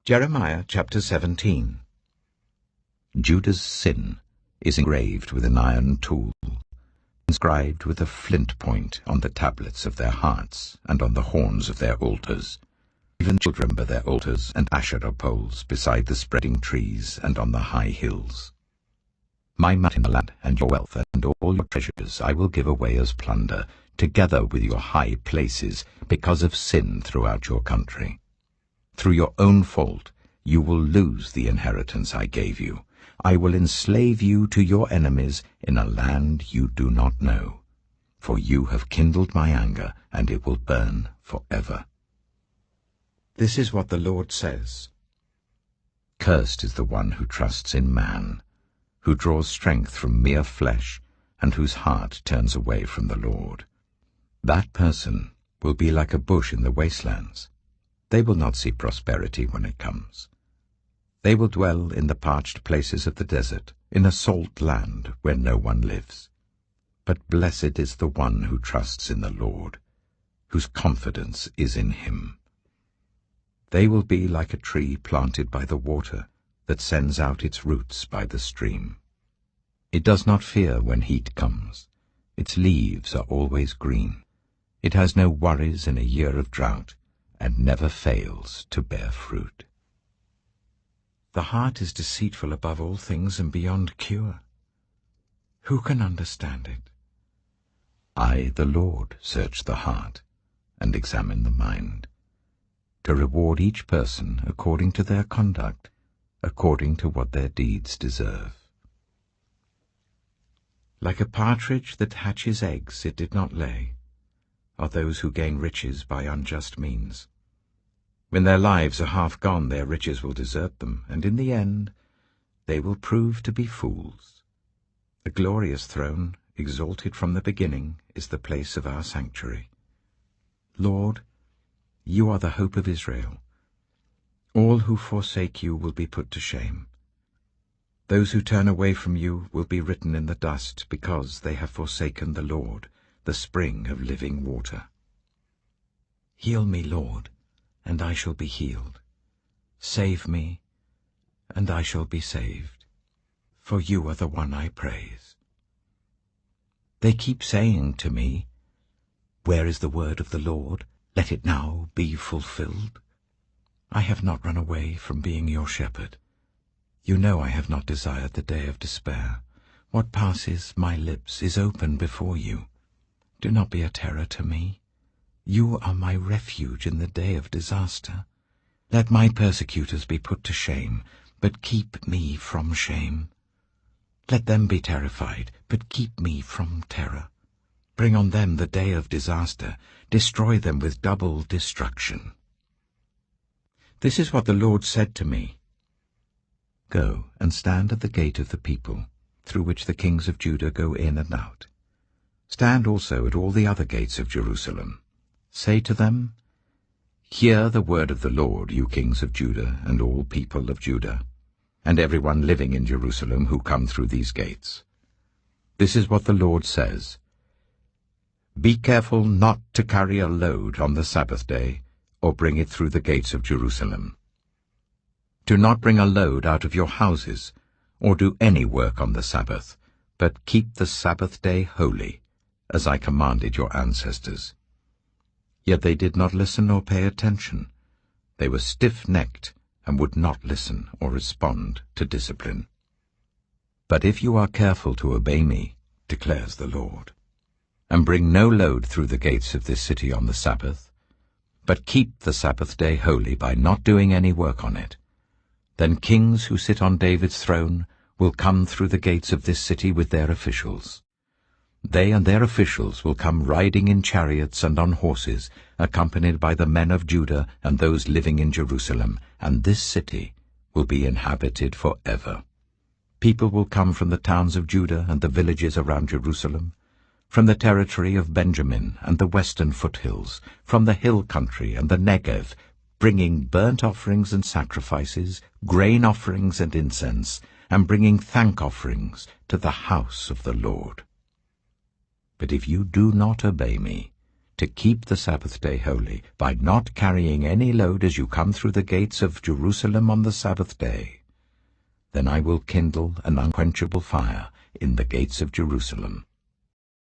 Jeremiah chapter 17. Judah's sin is engraved with an iron tool, inscribed with a flint point on the tablets of their hearts and on the horns of their altars. Even children bear their altars and Asherah poles beside the spreading trees and on the high hills. My mountain land and your wealth and all your treasures I will give away as plunder, together with your high places, because of sin throughout your country. Through your own fault you will lose the inheritance I gave you. I will enslave you to your enemies in a land you do not know. For you have kindled my anger, and it will burn forever. This is what the Lord says. Cursed is the one who trusts in man, who draws strength from mere flesh, and whose heart turns away from the Lord. That person will be like a bush in the wastelands. They will not see prosperity when it comes. They will dwell in the parched places of the desert, in a salt land where no one lives. But blessed is the one who trusts in the Lord, whose confidence is in him. They will be like a tree planted by the water, that sends out its roots by the stream. It does not fear when heat comes. Its leaves are always green. It has no worries in a year of drought, and never fails to bear fruit. The heart is deceitful above all things and beyond cure. Who can understand it? I, the Lord, search the heart and examine the mind, to reward each person according to their conduct, according to what their deeds deserve. Like a partridge that hatches eggs it did not lay, are those who gain riches by unjust means. When their lives are half gone, their riches will desert them, and in the end they will prove to be fools. The glorious throne, exalted from the beginning, is the place of our sanctuary. Lord, you are the hope of Israel. All who forsake you will be put to shame. Those who turn away from you will be written in the dust, because they have forsaken the Lord, the spring of living water. Heal me, Lord, and I shall be healed. Save me, and I shall be saved, for you are the one I praise. They keep saying to me, where is the word of the Lord? Let it now be fulfilled. I have not run away from being your shepherd. You know I have not desired the day of despair. What passes my lips is open before you. Do not be a terror to me. You are my refuge in the day of disaster. Let my persecutors be put to shame, but keep me from shame. Let them be terrified, but keep me from terror. Bring on them the day of disaster. Destroy them with double destruction. This is what the Lord said to me. Go and stand at the gate of the people, through which the kings of Judah go in and out. Stand also at all the other gates of Jerusalem. Say to them, hear the word of the Lord, you kings of Judah and all people of Judah, and everyone living in Jerusalem who come through these gates. This is what the Lord says. Be careful not to carry a load on the Sabbath day, or bring it through the gates of Jerusalem. Do not bring a load out of your houses, or do any work on the Sabbath, but keep the Sabbath day holy, as I commanded your ancestors. Yet they did not listen or pay attention. They were stiff-necked and would not listen or respond to discipline. But if you are careful to obey me, declares the Lord, and bring no load through the gates of this city on the Sabbath, but keep the Sabbath day holy by not doing any work on it, then kings who sit on David's throne will come through the gates of this city with their officials. They and their officials will come riding in chariots and on horses, accompanied by the men of Judah and those living in Jerusalem, and this city will be inhabited forever. People will come from the towns of Judah and the villages around Jerusalem, from the territory of Benjamin and the western foothills, from the hill country and the Negev, bringing burnt offerings and sacrifices, grain offerings and incense, and bringing thank offerings to the house of the Lord. But if you do not obey me, to keep the Sabbath day holy, by not carrying any load as you come through the gates of Jerusalem on the Sabbath day. Then I will kindle an unquenchable fire in the gates of Jerusalem,